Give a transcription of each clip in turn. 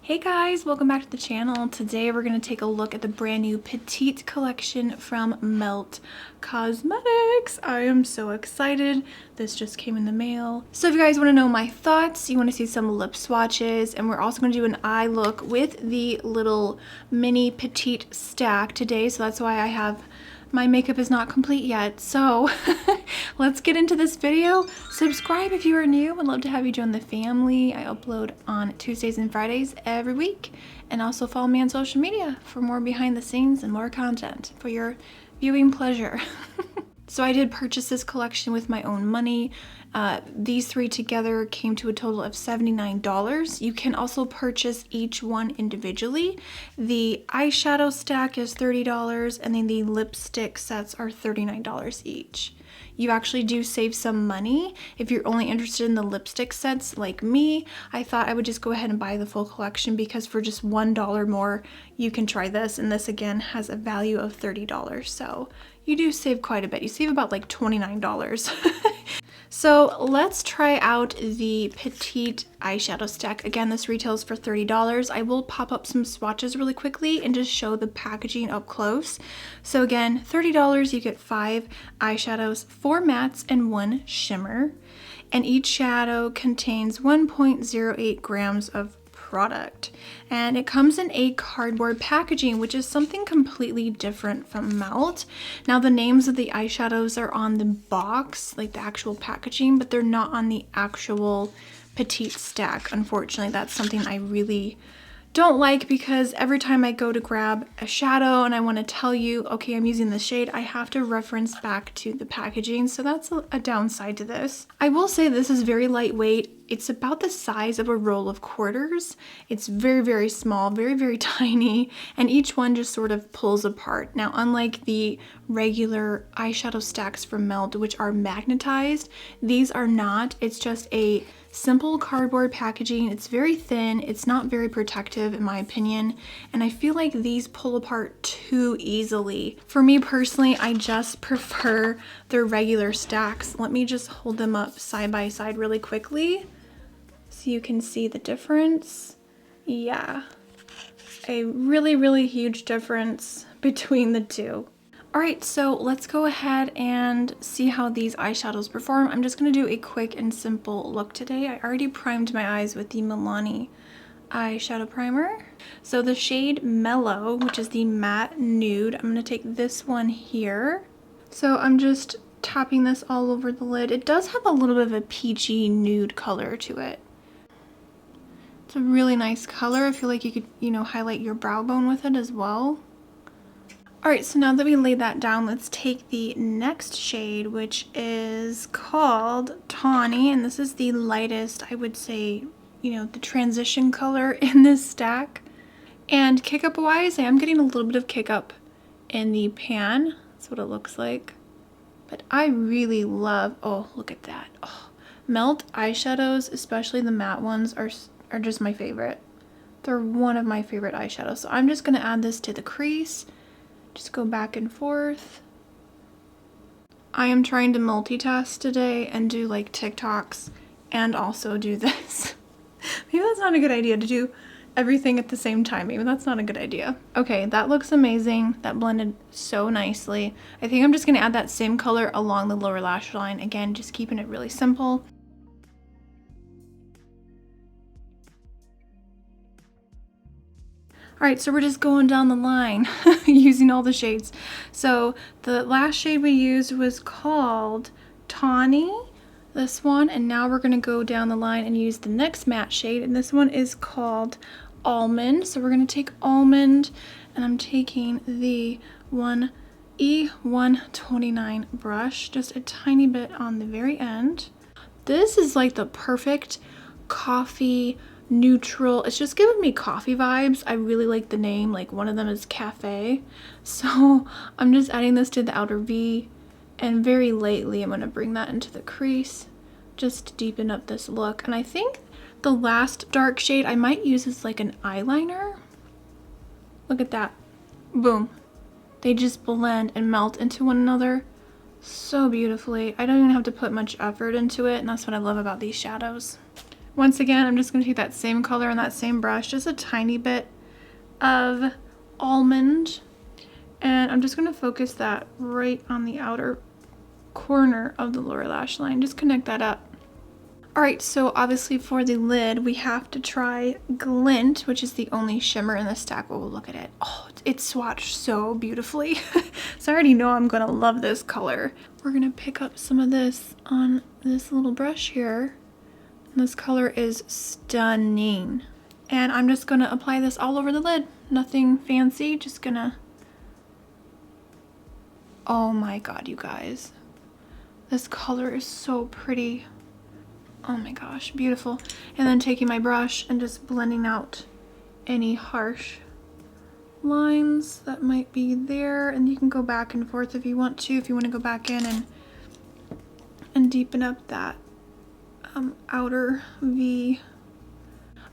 Hey guys, welcome back to the channel. Today we're going to take a look at the brand new Petite Collection from Melt Cosmetics. I am so excited. This just came in the mail. So if you guys want to know my thoughts, you want to see some lip swatches, and we're also going to do an eye look with the little mini Petite stack today. So that's why I have my makeup is not complete yet. So let's get into this video. Subscribe if you are new. I'd love to have you join the family. I upload on Tuesdays and Fridays every week. And also follow me on social media for more behind the scenes and more content for your viewing pleasure. So I did purchase this collection with my own money. These three together came to a total of $79. You can also purchase each one individually. The eyeshadow stack is $30, and then the lipstick sets are $39 each. You actually do save some money if you're only interested in the lipstick sets like me. I thought I would just go ahead and buy the full collection because for just $1 more, you can try this. And this again has a value of $30. So you do save quite a bit. You save about like $29. So let's try out the Petite eyeshadow stack. Again, this retails for $30. I will pop up some swatches really quickly and just show the packaging up close. So again, $30, you get 5 eyeshadows, 4 mattes, and 1 shimmer. And each shadow contains 1.08 grams of product, and it comes in a cardboard packaging, which is something completely different from Melt. Now the names of the eyeshadows are on the box, like the actual packaging, but they're not on the actual Petite stack. Unfortunately, that's something I really don't like, because every time I go to grab a shadow and I want to tell you, okay, I'm using this shade, I have to reference back to the packaging. So that's a downside to this. I will say this is very lightweight. It's about the size of a roll of quarters. It's very, very small, very, very tiny, and each one just sort of pulls apart. Now, unlike the regular eyeshadow stacks from Melt, which are magnetized, these are not. It's just a simple cardboard packaging. It's very thin. It's not very protective in my opinion, and I feel like these pull apart too easily. For me personally, I just prefer their regular stacks. Let me just hold them up side by side really quickly so you can see the difference. Yeah, a really, really huge difference between the two. Alright, so let's go ahead and see how these eyeshadows perform. I'm just going to do a quick and simple look today. I already primed my eyes with the Milani eyeshadow primer. So the shade Mellow, which is the matte nude, I'm going to take this one here. So I'm just tapping this all over the lid. It does have a little bit of a peachy nude color to it. It's a really nice color. I feel like you could, highlight your brow bone with it as well. Alright, so now that we laid that down, let's take the next shade, which is called Tawny, and this is the lightest, I would say, the transition color in this stack. And kick up wise, I am getting a little bit of kick up in the pan. That's what it looks like. But I really love, oh, look at that. Oh, Melt eyeshadows, especially the matte ones, are just my favorite. They're one of my favorite eyeshadows. So I'm just going to add this to the crease. Just go back and forth. I am trying to multitask today and do like TikToks and also do this. Maybe that's not a good idea to do everything at the same time. Maybe that's not a good idea. Okay, that looks amazing. That blended so nicely. I think I'm just gonna add that same color along the lower lash line. Again, just keeping it really simple. Alright, so we're just going down the line using all the shades. So the last shade we used was called Tawny, this one, and now we're going to go down the line and use the next matte shade, and this one is called Almond. So we're going to take Almond, and I'm taking the E129 brush, just a tiny bit on the very end. This is like the perfect coffee neutral. It's just giving me coffee vibes. I really like the name, like one of them is Cafe. So I'm just adding this to the outer V, and very lightly I'm going to bring that into the crease just to deepen up this look. And I think the last dark shade I might use as like an eyeliner. Look at that. Boom. They just blend and melt into one another so beautifully. I don't even have to put much effort into it, and that's what I love about these shadows. Once again, I'm just going to take that same color and that same brush, just a tiny bit of almond, and I'm just going to focus that right on the outer corner of the lower lash line. Just connect that up. Alright, so obviously for the lid, we have to try Glint, which is the only shimmer in the stack. Oh, look at it. Oh, it's swatched so beautifully. So I already know I'm going to love this color. We're going to pick up some of this on this little brush here. This color is stunning. And I'm just going to apply this all over the lid. Nothing fancy, just going to... Oh my god, you guys. This color is so pretty. Oh my gosh, beautiful. And then taking my brush and just blending out any harsh lines that might be there. And you can go back and forth if you want to, if you want to go back in and deepen up that outer V.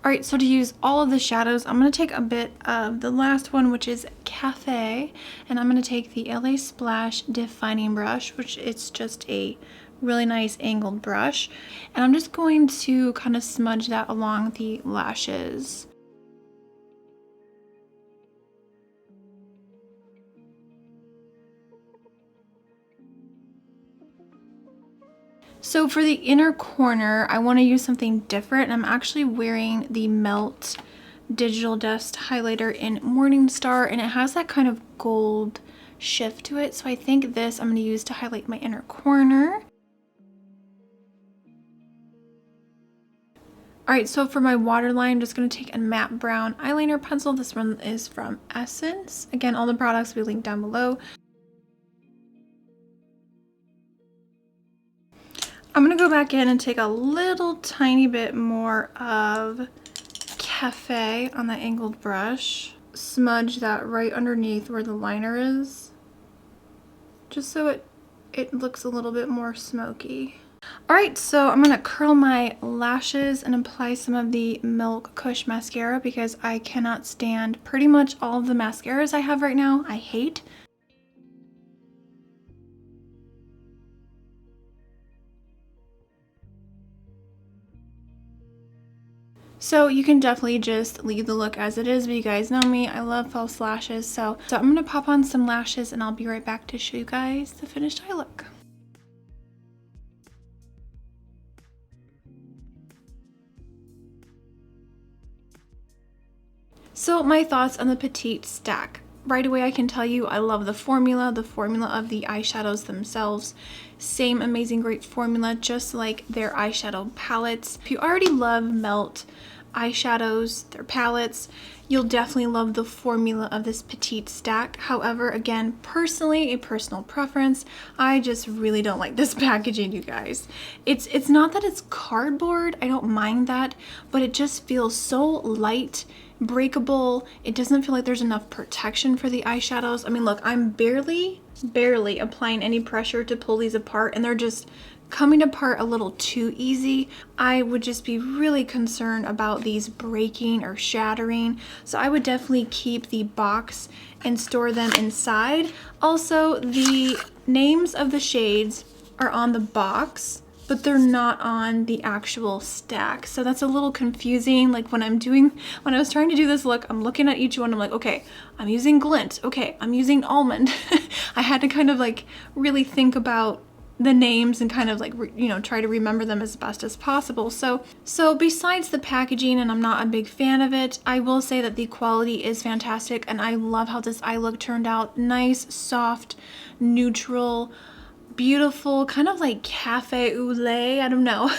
Alright, so to use all of the shadows, I'm going to take a bit of the last one, which is Cafe, and I'm going to take the LA Splash Defining Brush, which it's just a really nice angled brush, and I'm just going to kind of smudge that along the lashes. So for the inner corner, I want to use something different. I'm actually wearing the Melt Digital Dust Highlighter in Morningstar, and it has that kind of gold shift to it. So I think this I'm going to use to highlight my inner corner. Alright, so for my waterline, I'm just going to take a matte brown eyeliner pencil. This one is from Essence. Again, all the products will be linked down below. I'm going to go back in and take a little tiny bit more of Cafe on that angled brush. Smudge that right underneath where the liner is, just so it looks a little bit more smoky. Alright, so I'm going to curl my lashes and apply some of the Milk Kush mascara because I cannot stand pretty much all of the mascaras I have right now. I hate. So you can definitely just leave the look as it is, but you guys know me, I love false lashes. So I'm going to pop on some lashes and I'll be right back to show you guys the finished eye look. So my thoughts on the Petite stack. Right away I can tell you I love the formula of the eyeshadows themselves. Same amazing great formula, just like their eyeshadow palettes. If you already love Melt eyeshadows, their palettes, you'll definitely love the formula of this Petite stack. However, again, personally, a personal preference, I just really don't like this packaging, you guys. It's not that it's cardboard, I don't mind that, but it just feels so light, breakable. It doesn't feel like there's enough protection for the eyeshadows. I mean, look, I'm barely applying any pressure to pull these apart, and they're just coming apart a little too easy. I would just be really concerned about these breaking or shattering. So I would definitely keep the box and store them inside. Also, the names of the shades are on the box, but they're not on the actual stack. So that's a little confusing. Like when I was trying to do this look, I'm looking at each one, I'm like, okay, I'm using Glint, okay, I'm using Almond. I had to kind of like really think about the names and kind of like, you know, try to remember them as best as possible. So besides the packaging, and I'm not a big fan of it, I will say that the quality is fantastic, and I love how this eye look turned out. Nice, soft, neutral, beautiful, kind of like cafe au lait, I don't know.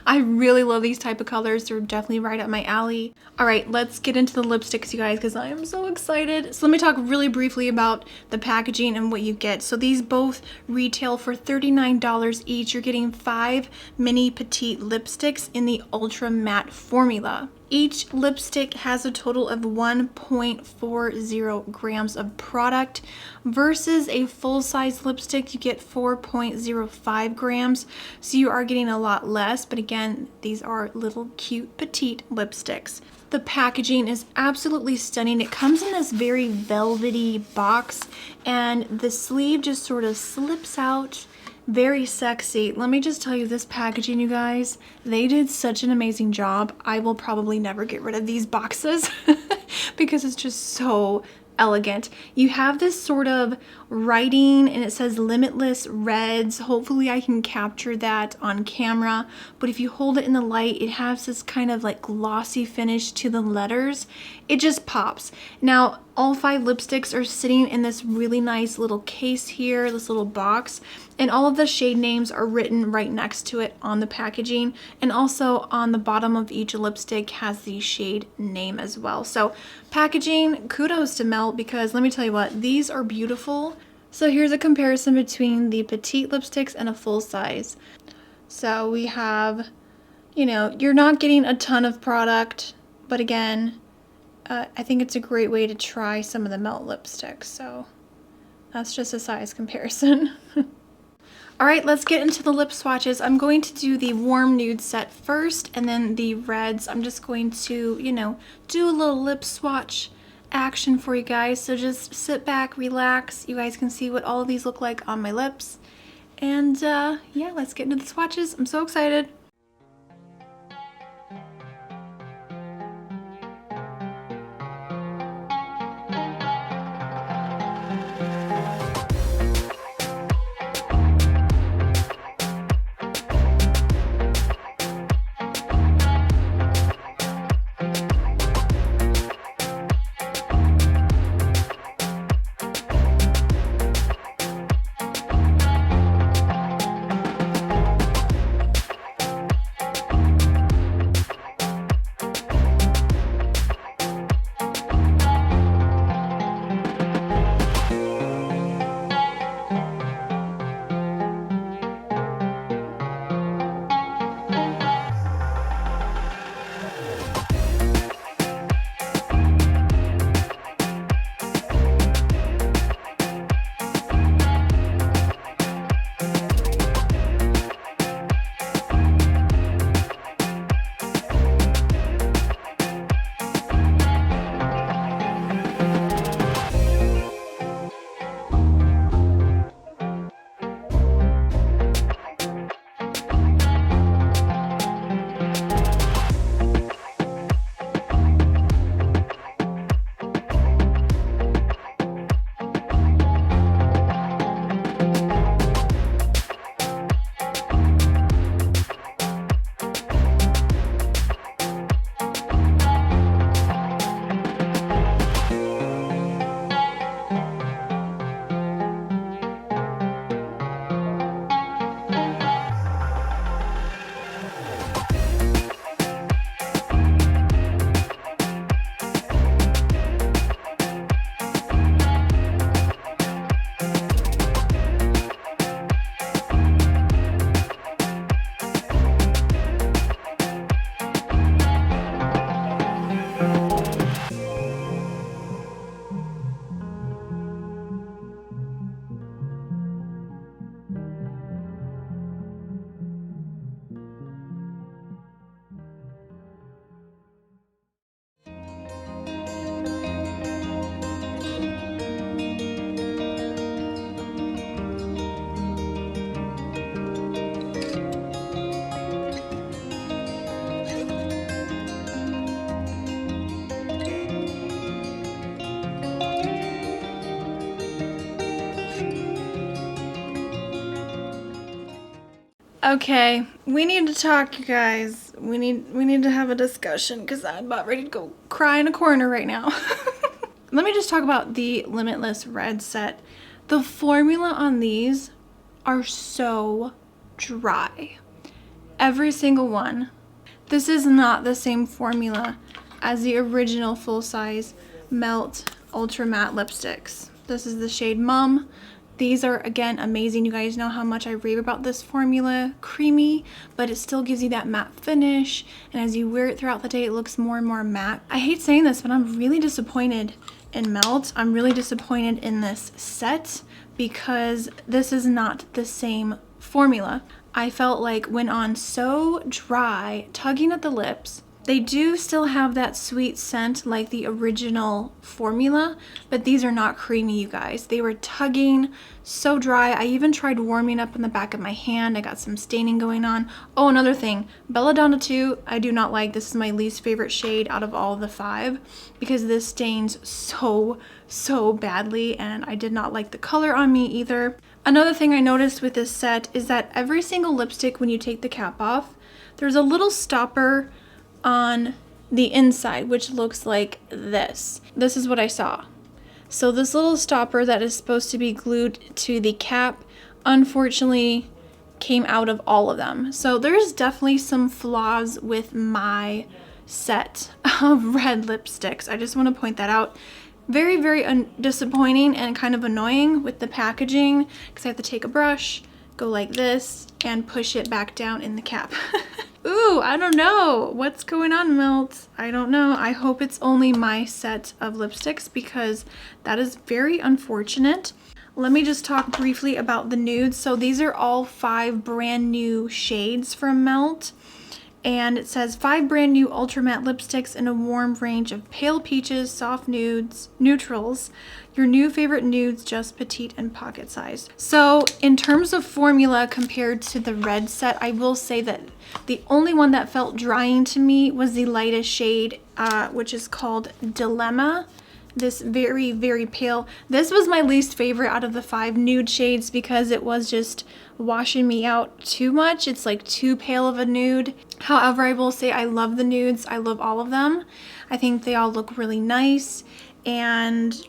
I really love these type of colors. They're definitely right up my alley. All right, let's get into the lipsticks, you guys, because I am so excited. So let me talk really briefly about the packaging and what you get. So these both retail for $39 each. You're getting 5 mini petite lipsticks in the ultra matte formula. Each lipstick has a total of 1.40 grams of product versus a full-size lipstick you get 4.05 grams. So you are getting a lot less, but again, these are little cute petite lipsticks. The packaging is absolutely stunning. It comes in this very velvety box, and the sleeve just sort of slips out Very sexy. Let me just tell you, this packaging, you guys, they did such an amazing job. I will probably never get rid of these boxes because it's just so elegant. You have this sort of writing and it says Limitless Reds. Hopefully I can capture that on camera, but if you hold it in the light, it has this kind of like glossy finish to the letters. It just pops. Now all 5 lipsticks are sitting in this really nice little case here, this little box, and all of the shade names are written right next to it on the packaging, and also on the bottom of each lipstick has the shade name as well. So packaging, kudos to Melt, because let me tell you what, these are beautiful. So here's a comparison between the petite lipsticks and a full size. So we have, you know, you're not getting a ton of product, but again, I think it's a great way to try some of the Melt lipsticks. So that's just a size comparison. All right, let's get into the lip swatches. I'm going to do the warm nude set first, and then the reds. I'm just going to, you know, do a little lip swatch action for you guys. So just sit back, relax. You guys can see what all of these look like on my lips. And yeah, let's get into the swatches. I'm so excited. Okay, we need to talk, you guys. We need to have a discussion because I'm about ready to go cry in a corner right now. Let me just talk about the Limitless Red set. The formula on these are so dry. Every single one. This is not the same formula as the original full-size Melt Ultra Matte lipsticks. This is the shade Mum. These are, again, amazing. You guys know how much I rave about this formula. Creamy, but it still gives you that matte finish. And as you wear it throughout the day, it looks more and more matte. I hate saying this, but I'm really disappointed in Melt. I'm really disappointed in this set because this is not the same formula. I felt like went on so dry, tugging at the lips, They do still have that sweet scent like the original formula, but these are not creamy, you guys. They were tugging, so dry. I even tried warming up in the back of my hand. I got some staining going on. Oh, another thing, Belladonna 2, I do not like. This is my least favorite shade out of all of the 5 because this stains so badly, and I did not like the color on me either. Another thing I noticed with this set is that every single lipstick, when you take the cap off, there's a little stopper on the inside, which looks like this. This is what I saw. So this little stopper that is supposed to be glued to the cap, unfortunately, came out of all of them. So there's definitely some flaws with my set of red lipsticks. I just want to point that out. Very disappointing and kind of annoying with the packaging because I have to take a brush, go like this, and push it back down in the cap. Ooh, I don't know. What's going on, Melt? I don't know. I hope it's only my set of lipsticks because that is very unfortunate. Let me just talk briefly about the nudes. So these are all 5 brand new shades from Melt. And it says 5 brand new ultra matte lipsticks in a warm range of pale peaches, soft nudes, neutrals. Your new favorite nudes, just petite and pocket size. So in terms of formula compared to the red set, I will say that the only one that felt drying to me was the lightest shade, which is called Dilemma. This very pale. This was my least favorite out of the 5 nude shades because it was just washing me out too much. It's like too pale of a nude. However, I will say I love the nudes. I love all of them. I think they all look really nice, and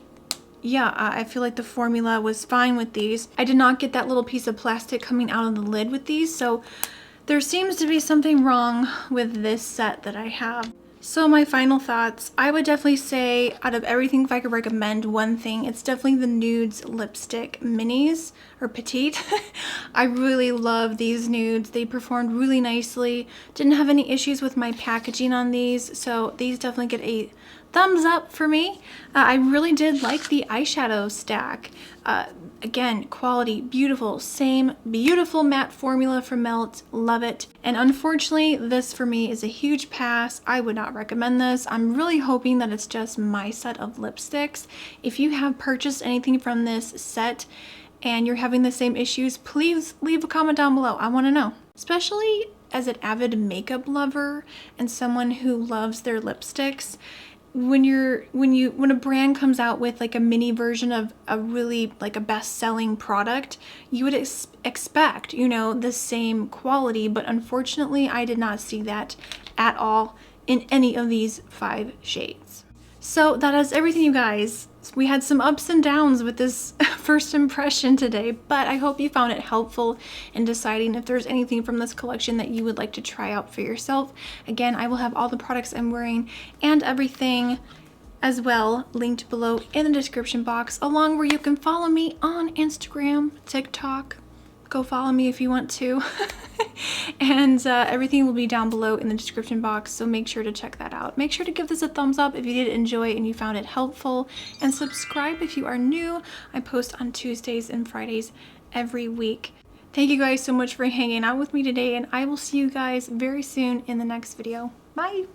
yeah, I feel like the formula was fine with these. I did not get that little piece of plastic coming out of the lid with these, so there seems to be something wrong with this set that I have. So my final thoughts, I would definitely say out of everything, if I could recommend one thing, it's definitely the Nudes Lipstick Minis, or Petite. I really love these nudes. They performed really nicely. Didn't have any issues with my packaging on these, so these definitely get a thumbs up for me. I really did like the eyeshadow stack. Again, quality, beautiful, same beautiful matte formula from Melt, love it. And unfortunately, this for me is a huge pass. I would not recommend this. I'm really hoping that it's just my set of lipsticks. If you have purchased anything from this set and you're having the same issues, please leave a comment down below. I want to know. Especially as an avid makeup lover and someone who loves their lipsticks, when a brand comes out with like a mini version of a really like a best-selling product, you would expect, you know, the same quality, but unfortunately I did not see that at all in any of these 5 shades. So that is everything, you guys. We had some ups and downs with this first impression today, but I hope you found it helpful in deciding if there's anything from this collection that you would like to try out for yourself. Again, I will have all the products I'm wearing and everything as well linked below in the description box, along where you can follow me on Instagram, TikTok. Go follow me if you want to. And everything will be down below in the description box, so make sure to check that out. Make sure to give this a thumbs up if you did enjoy and you found it helpful, and subscribe if you are new. I post on Tuesdays and Fridays every week. Thank you guys so much for hanging out with me today, and I will see you guys very soon in the next video. Bye!